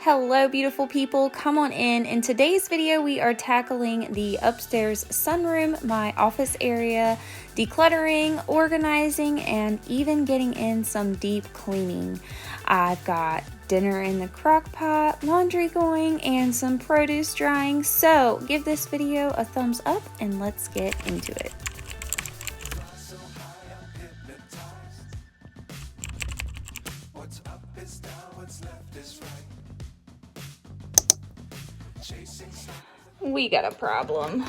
Hello beautiful people, come on in. In today's video we are tackling the upstairs sunroom, my office area, decluttering, organizing, and even getting in some deep cleaning. I've got dinner in the crock pot, laundry going, and some produce drying, so give this video a thumbs up and let's get into it. We got a problem.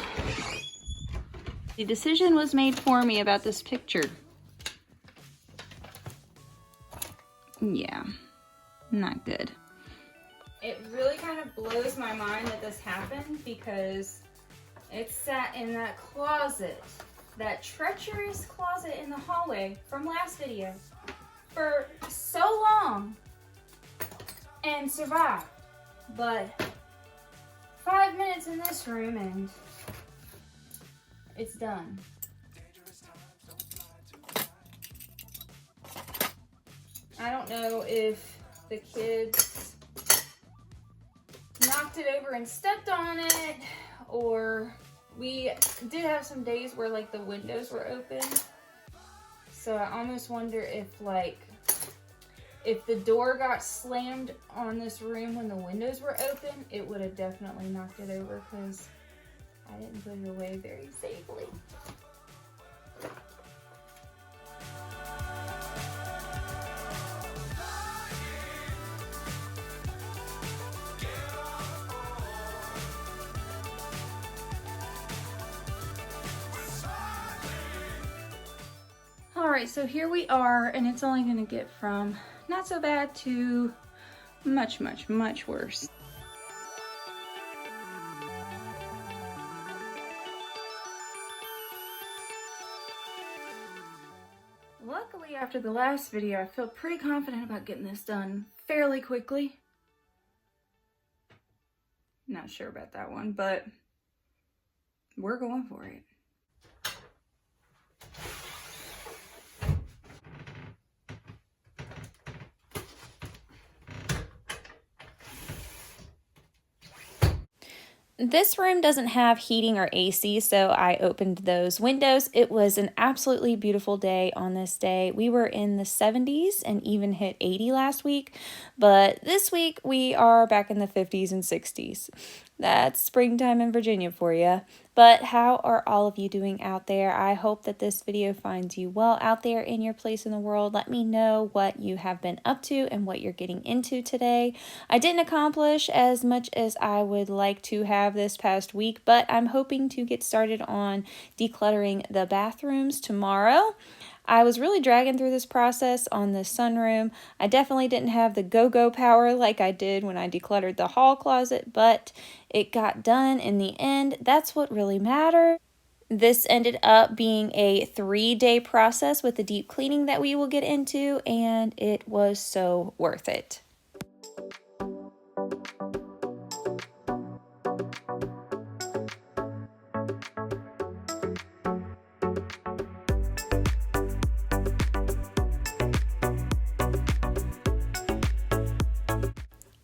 The decision was made for me about this picture. Yeah, not good. It really kind of blows my mind that this happened because it sat in that closet, that treacherous closet in the hallway from last video for so long and survived. But 5 minutes in this room and it's done. I don't know if the kids knocked it over and stepped on it, or we did have some days where like the windows were open. So I almost wonder if the door got slammed on this room when the windows were open, it would have definitely knocked it over because I didn't put it away very safely. All right, so here we are, and it's only gonna get from not so bad to much, much, much worse. Luckily, after the last video, I feel pretty confident about getting this done fairly quickly. Not sure about that one, but we're going for it. This room doesn't have heating or AC, so I opened those windows. It was an absolutely beautiful day on this day. We were in the 70s and even hit 80 last week, but this week we are back in the 50s and 60s. That's springtime in Virginia for you. But how are all of you doing out there? I hope that this video finds you well out there in your place in the world. Let me know what you have been up to and what you're getting into today. I didn't accomplish as much as I would like to have this past week, but I'm hoping to get started on decluttering the bathrooms tomorrow. I was really dragging through this process on the sunroom. I definitely didn't have the go-go power like I did when I decluttered the hall closet, but it got done in the end. That's what really mattered. This ended up being a 3-day process with the deep cleaning that we will get into, and it was so worth it.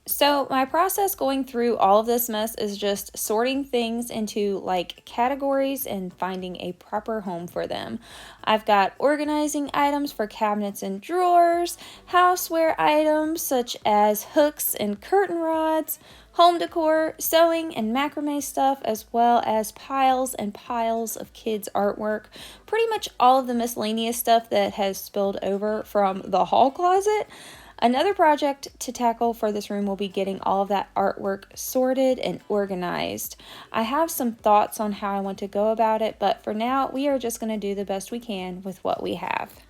So my process going through all of this mess is just sorting things into like categories and finding a proper home for them. I've got organizing items for cabinets and drawers, houseware items such as hooks and curtain rods, home decor, sewing and macrame stuff, as well as piles and piles of kids' artwork. Pretty much all of the miscellaneous stuff that has spilled over from the hall closet. Another project to tackle for this room will be getting all of that artwork sorted and organized. I have some thoughts on how I want to go about it, but for now, we are just going to do the best we can with what we have.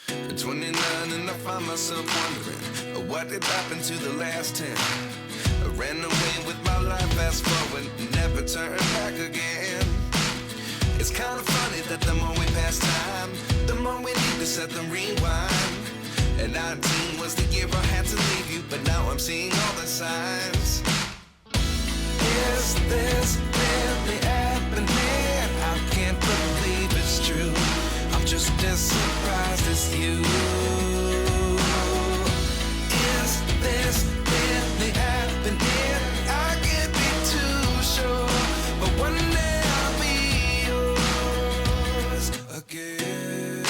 At 29 and I find myself wondering what did happen to the last 10. I ran away with my life, fast forward, never turn back again. It's kind of funny that the more we pass time, the more we need to set them rewind. And 19 was the year I had to leave you, but now I'm seeing all the signs. Is this as surprised as you. Is this really happening? I can't be too sure, but one day I'll be yours again.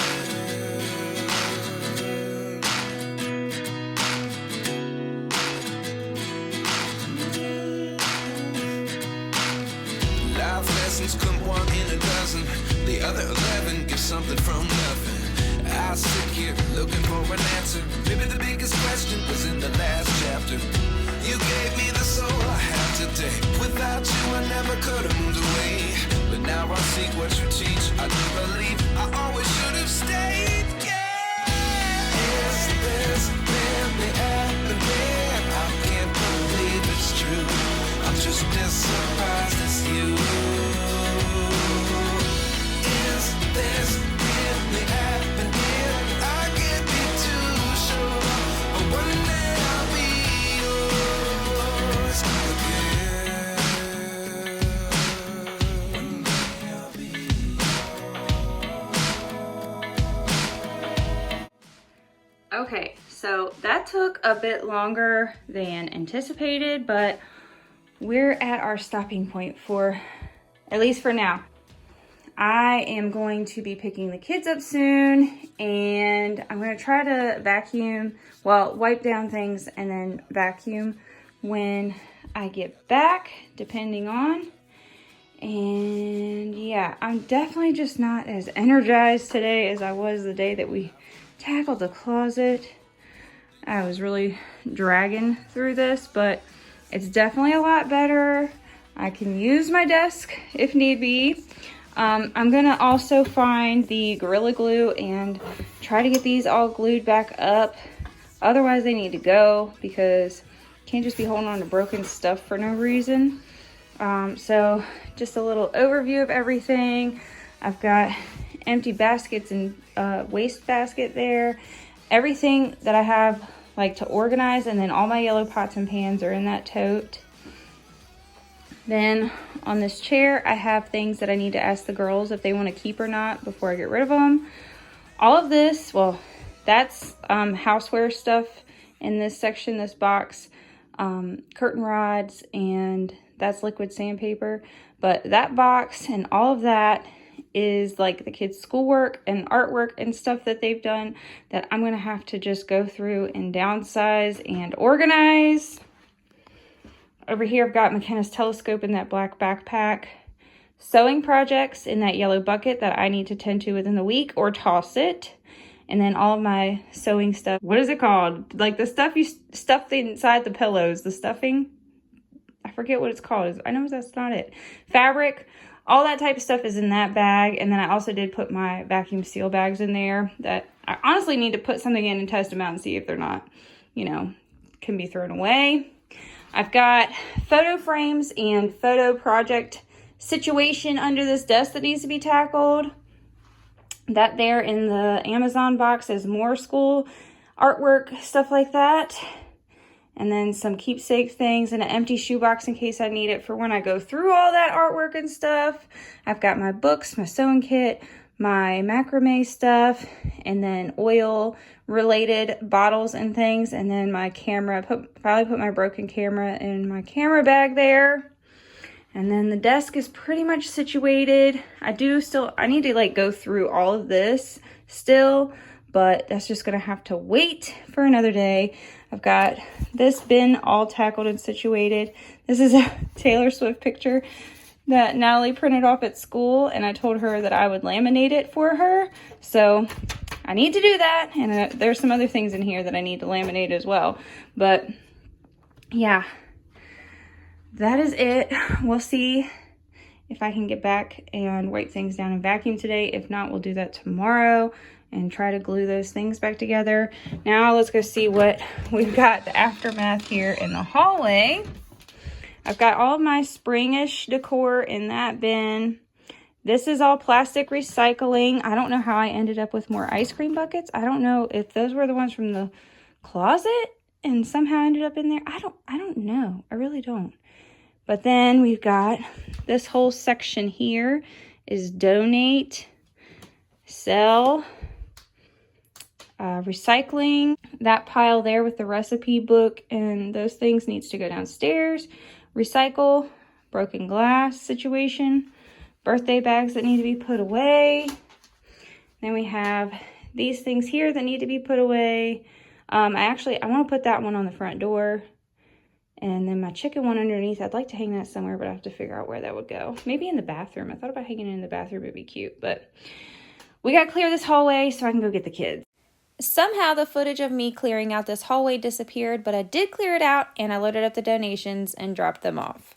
Life lessons come one in a dozen. The other 11 give something from nothing. I sit here looking for an answer. Maybe the biggest question was in the last chapter. You gave me the soul I have today. Without you I never could have moved away. But now I see what you teach. I do believe I always should have stayed. Yeah. Is this really happening? I can't believe it's true. I'm just as surprised as you. Is this really happening? I can't be too sure, but one day I'll be yours again. One day I'll be yours. Okay, so that took a bit longer than anticipated, but we're at our stopping point for, at least for now. I am going to be picking the kids up soon, and I'm going to try to vacuum, well, wipe down things and then vacuum when I get back, depending on. And yeah, I'm definitely just not as energized today as I was the day that we tackled the closet. I was really dragging through this, but it's definitely a lot better. I can use my desk if need be. I'm gonna also find the Gorilla Glue and try to get these all glued back up. Otherwise they need to go, because you can't just be holding on to broken stuff for no reason. So just a little overview of everything. I've got empty baskets and waste basket there. Everything that I have like to organize, and then all my yellow pots and pans are in that tote. Then on this chair, I have things that I need to ask the girls if they want to keep or not before I get rid of them. All of this, well, that's houseware stuff in this section, this box, curtain rods, and that's liquid sandpaper. But that box and all of that is like the kids' schoolwork and artwork and stuff that they've done that I'm going to have to just go through and downsize and organize. Over here, I've got McKenna's telescope in that black backpack. Sewing projects in that yellow bucket that I need to tend to within the week or toss it. And then all of my sewing stuff. What is it called? Like the stuff you stuff inside the pillows. The stuffing. I forget what it's called. I know that's not it. Fabric. All that type of stuff is in that bag. And then I also did put my vacuum seal bags in there. That I honestly need to put something in and test them out and see if they're not, you know, can be thrown away. I've got photo frames and photo project situation under this desk that needs to be tackled. That there in the Amazon box is more school artwork, stuff like that. And then some keepsake things and an empty shoebox in case I need it for when I go through all that artwork and stuff. I've got my books, my sewing kit, my macrame stuff, and then oil related bottles and things, and then my camera. Finally put my broken camera in my camera bag there. And then the desk is pretty much situated. I need to like go through all of this still, but that's just gonna have to wait for another day. I've got this bin all tackled and situated. This is a Taylor Swift picture that Natalie printed off at school, and I told her that I would laminate it for her. So I need to do that, and there's some other things in here that I need to laminate as well. But yeah, that is it. We'll see if I can get back and wipe things down and vacuum today. If not, we'll do that tomorrow and try to glue those things back together. Now let's go see what we've got, the aftermath here in the hallway. I've got all of my springish decor in that bin. This is all plastic recycling. I don't know how I ended up with more ice cream buckets. I don't know if those were the ones from the closet and somehow ended up in there. I don't know. I really don't. But then we've got this whole section here is donate, sell, Recycling, that pile there with the recipe book and those things needs to go downstairs. Recycle, broken glass situation, birthday bags that need to be put away. Then we have these things here that need to be put away. I want to put that one on the front door. And then my chicken one underneath, I'd like to hang that somewhere, but I have to figure out where that would go. Maybe in the bathroom. I thought about hanging it in the bathroom. It'd be cute, but we got to clear this hallway so I can go get the kids. Somehow the footage of me clearing out this hallway disappeared, but I did clear it out and I loaded up the donations and dropped them off.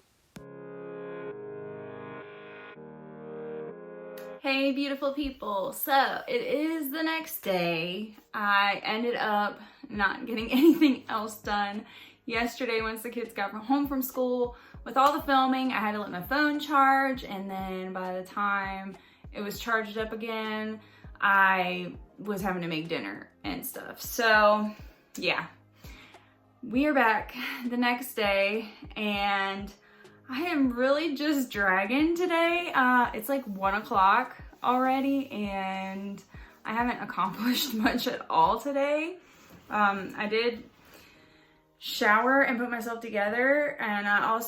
Hey beautiful people, so it is the next day. I ended up not getting anything else done yesterday once the kids got home from school. With all the filming, I had to let my phone charge, and then by the time it was charged up again, I was having to make dinner and stuff. So yeah, we are back the next day and I am really just dragging today. It's like 1 o'clock already and I haven't accomplished much at all today. I did shower and put myself together, and I'm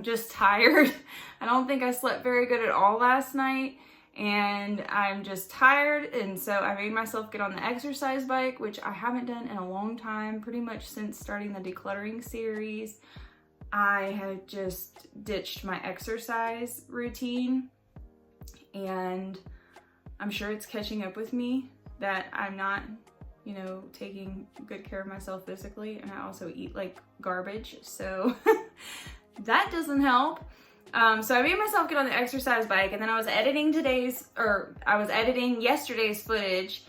just tired. I don't think I slept very good at all last night, and I'm just tired, and so I made myself get on the exercise bike, which I haven't done in a long time, pretty much since starting the decluttering series. I had just ditched my exercise routine, and I'm sure it's catching up with me that I'm not, taking good care of myself physically, and I also eat like garbage, so that doesn't help. So I made myself get on the exercise bike, and then I was editing yesterday's footage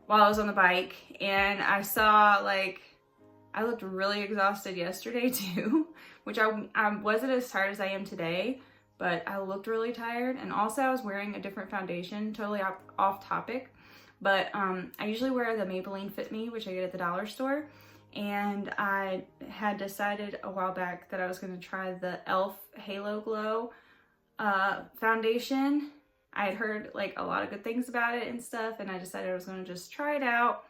while I was on the bike, and I saw I looked really exhausted yesterday too, which I wasn't as tired as I am today, but I looked really tired. And also I was wearing a different foundation, totally off topic, but I usually wear the Maybelline Fit Me, which I get at the dollar store. And I had decided a while back that I was going to try the e.l.f. Halo Glow foundation. I had heard a lot of good things about it and stuff, and I decided I was going to just try it out.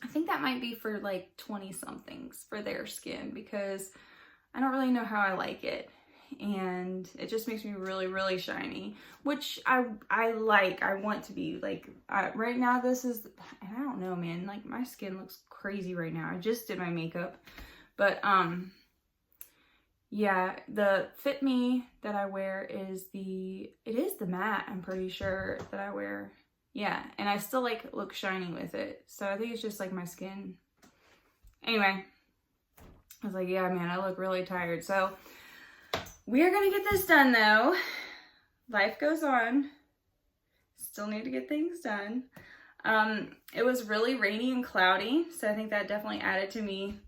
I think that might be for 20 somethings for their skin, because I don't really know how I like it, and it just makes me really, really shiny, which I like. I want to be right now. This is, and I don't know, man, my skin looks crazy right now. I just did my makeup, but yeah, the Fit Me that I wear is the matte, I'm pretty sure, that I wear. Yeah, and I still look shiny with it, so I think it's just my skin. Anyway, I was like, yeah, man, I look really tired. So we're gonna get this done though. Life goes on. Still need to get things done. It was really rainy and cloudy, so I think that definitely added to me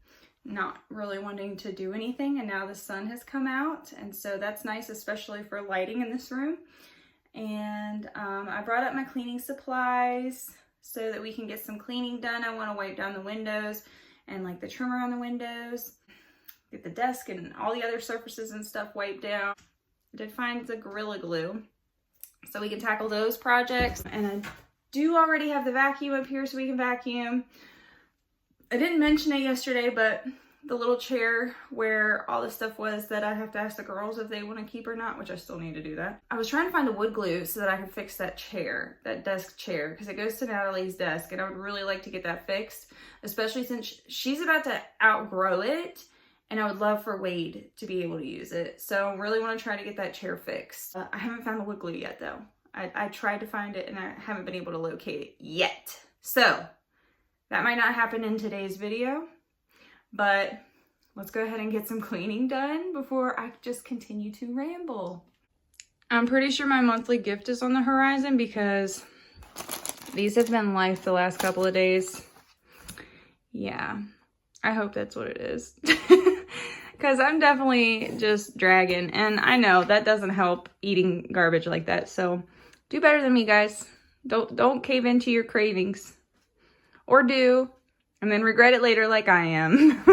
not really wanting to do anything, and now the sun has come out, and so that's nice, especially for lighting in this room. And I brought up my cleaning supplies so that we can get some cleaning done. I want to wipe down the windows and the trimmer on the windows, get the desk and all the other surfaces and stuff wiped down. I did find the Gorilla Glue so we can tackle those projects, and I do already have the vacuum up here so we can vacuum. I didn't mention it yesterday, but the little chair where all the stuff was that I have to ask the girls if they want to keep or not, which I still need to do that. I was trying to find the wood glue so that I could fix that chair, that desk chair, because it goes to Natalie's desk, and I would really like to get that fixed, especially since she's about to outgrow it, and I would love for Wade to be able to use it. So I really want to try to get that chair fixed. I haven't found the wood glue yet though. I tried to find it and I haven't been able to locate it yet. So that might not happen in today's video, but let's go ahead and get some cleaning done before I just continue to ramble. I'm pretty sure my monthly gift is on the horizon because these have been life the last couple of days. Yeah, I hope that's what it is. Because I'm definitely just dragging, and I know that doesn't help eating garbage like that. So do better than me, guys. Don't cave into your cravings. Or do, and then regret it later like I am.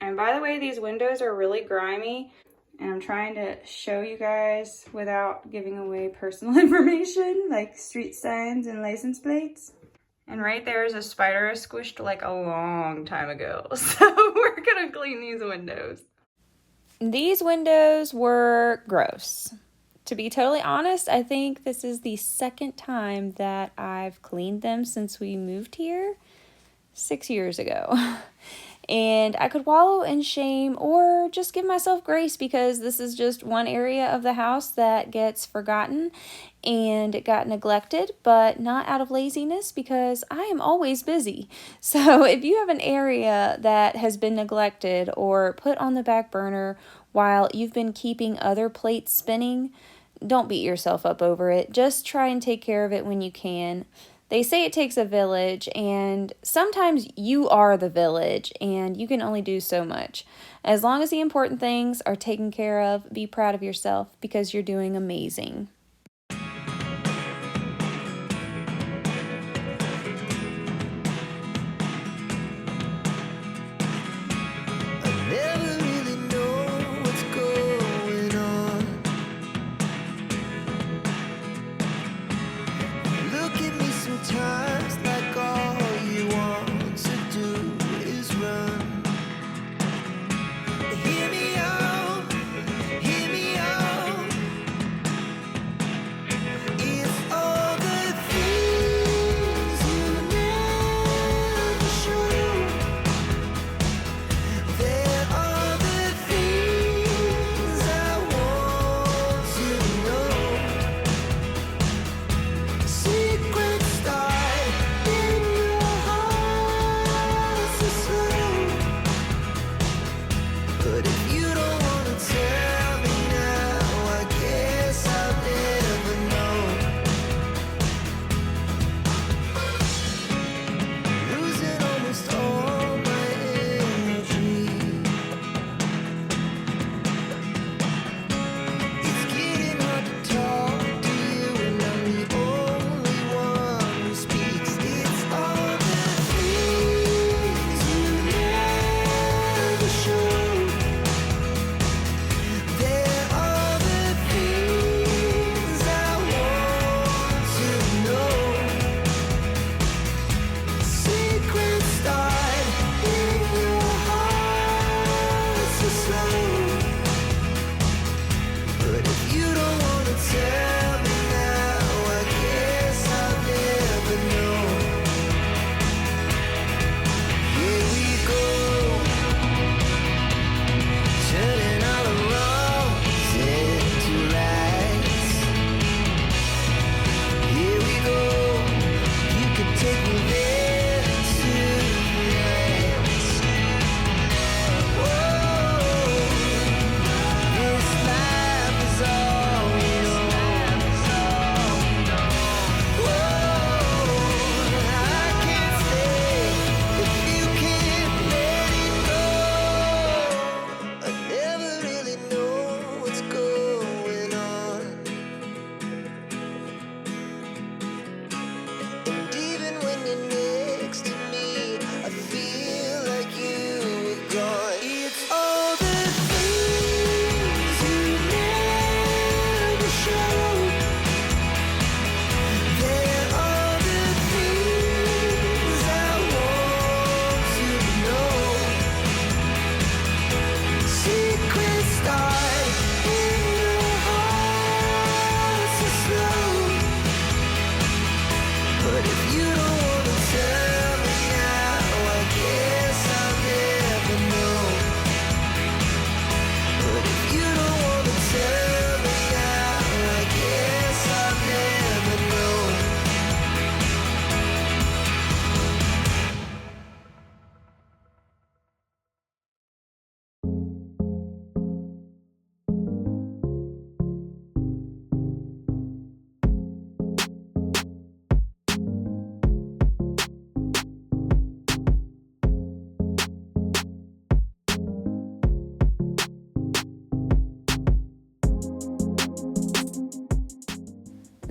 And by the way, these windows are really grimy. And I'm trying to show you guys without giving away personal information, like street signs and license plates. And right there is a spider I squished like a long time ago. So we're gonna clean these windows. These windows were gross. To be totally honest, I think this is the second time that I've cleaned them since we moved here 6 years ago. And I could wallow in shame or just give myself grace because this is just one area of the house that gets forgotten and it got neglected, but not out of laziness because I am always busy. So if you have an area that has been neglected or put on the back burner while you've been keeping other plates spinning, don't beat yourself up over it. Just try and take care of it when you can. They say it takes a village, and sometimes you are the village, and you can only do so much. As long as the important things are taken care of, be proud of yourself because you're doing amazing. Never really know what's going on. Look at me sometimes like all you want to do is run. Hear me out, hear me out.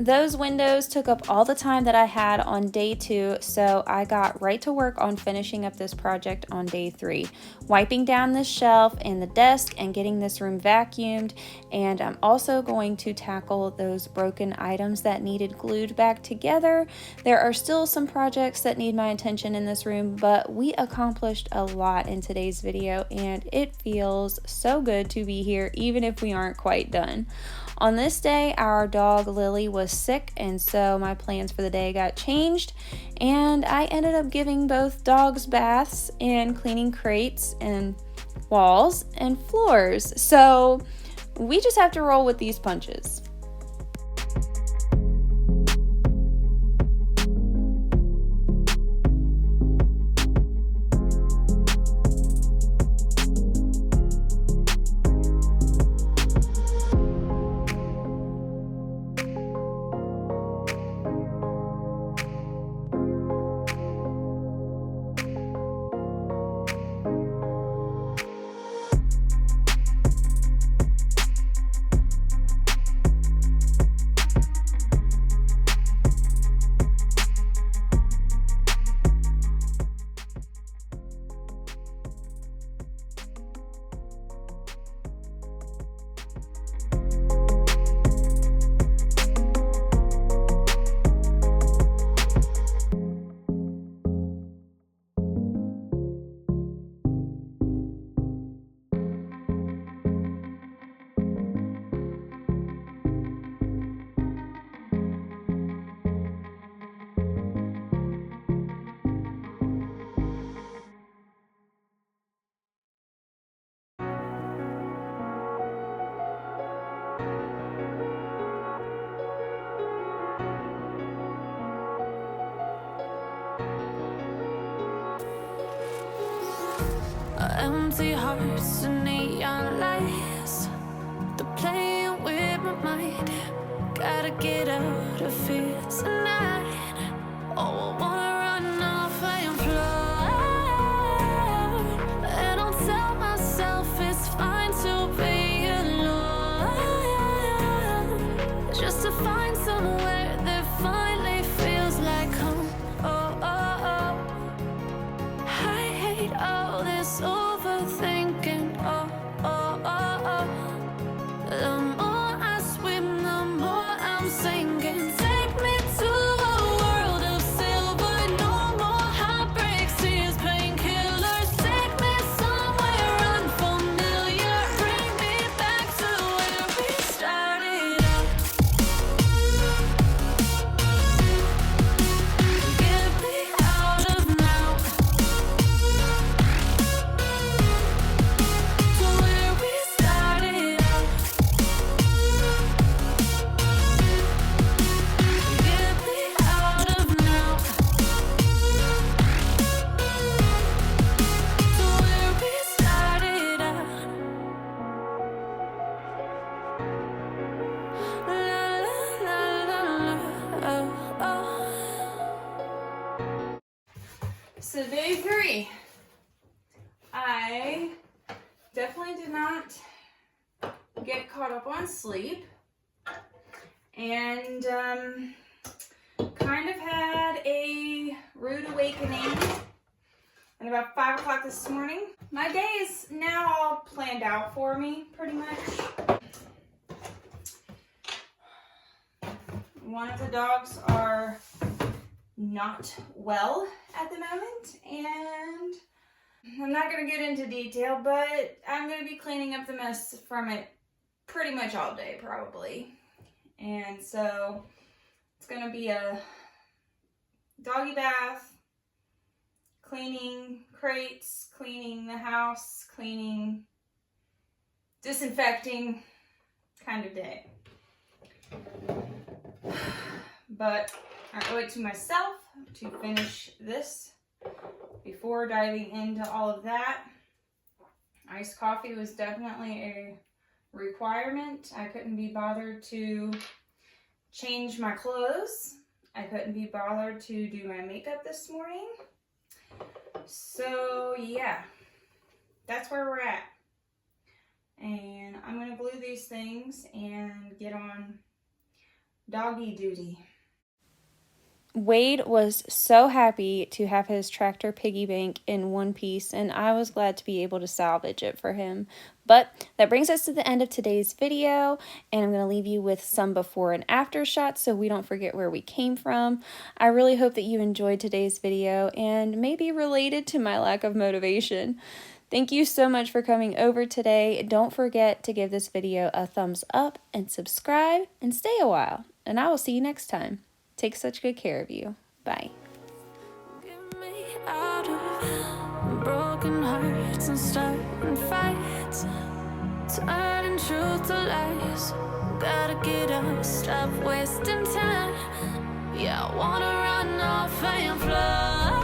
those windows took up all the time that I had on day 2, so I got right to work on finishing up this project on day 3, wiping down this shelf and the desk and getting this room vacuumed. And I'm also going to tackle those broken items that needed glued back together. There are still some projects that need my attention in this room, but we accomplished a lot in today's video, and it feels so good to be here even if we aren't quite done. On this day, our dog Lily was sick, and so my plans for the day got changed, and I ended up giving both dogs baths and cleaning crates and walls and floors. So we just have to roll with these punches. Empty hearts and neon lights, they're playing with my mind. Gotta get out of here tonight. Oh, I wanna run off and fly, and I'll tell myself it's fine to be alone, just to find somewhere that finally feels like home. Oh, oh, oh. I hate all this overthinking. Oh, oh, oh, oh. The more I swim, the more I'm sinking. Take me to a world of silver. No more heartbreaks, tears, painkillers. Take me somewhere unfamiliar. Bring me back to where we started out. Get me out of now. To where we started out. Get me out of now. To where we started out. La la la la la. Oh, oh. So day 3, I definitely did not get caught up on sleep, and kind of had a rude awakening at about 5 o'clock this morning. My day is now all planned out for me, pretty much. One of the dogs are not well at the moment, and I'm not going to get into detail, but I'm going to be cleaning up the mess from it pretty much all day, probably. And so it's going to be a doggy bath, cleaning crates, cleaning the house, cleaning, disinfecting kind of day. But I owe it to myself to finish this before diving into all of that. Iced coffee was definitely a requirement. I couldn't be bothered to change my clothes. I couldn't be bothered to do my makeup this morning. So yeah, that's where we're at. And I'm gonna glue these things and get on Doggy duty. Wade was so happy to have his tractor piggy bank in one piece, and I was glad to be able to salvage it for him. But that brings us to the end of today's video, and I'm going to leave you with some before and after shots so we don't forget where we came from. I really hope that you enjoyed today's video and maybe related to my lack of motivation. Thank you so much for coming over today. Don't forget to give this video a thumbs up and subscribe and stay a while. And I will see you next time. Take such good care of you. Bye. Get me out of broken hearts and starting fights, turning truth to lies. Gotta get up, stop wasting time. Yeah, I wanna run off and fly.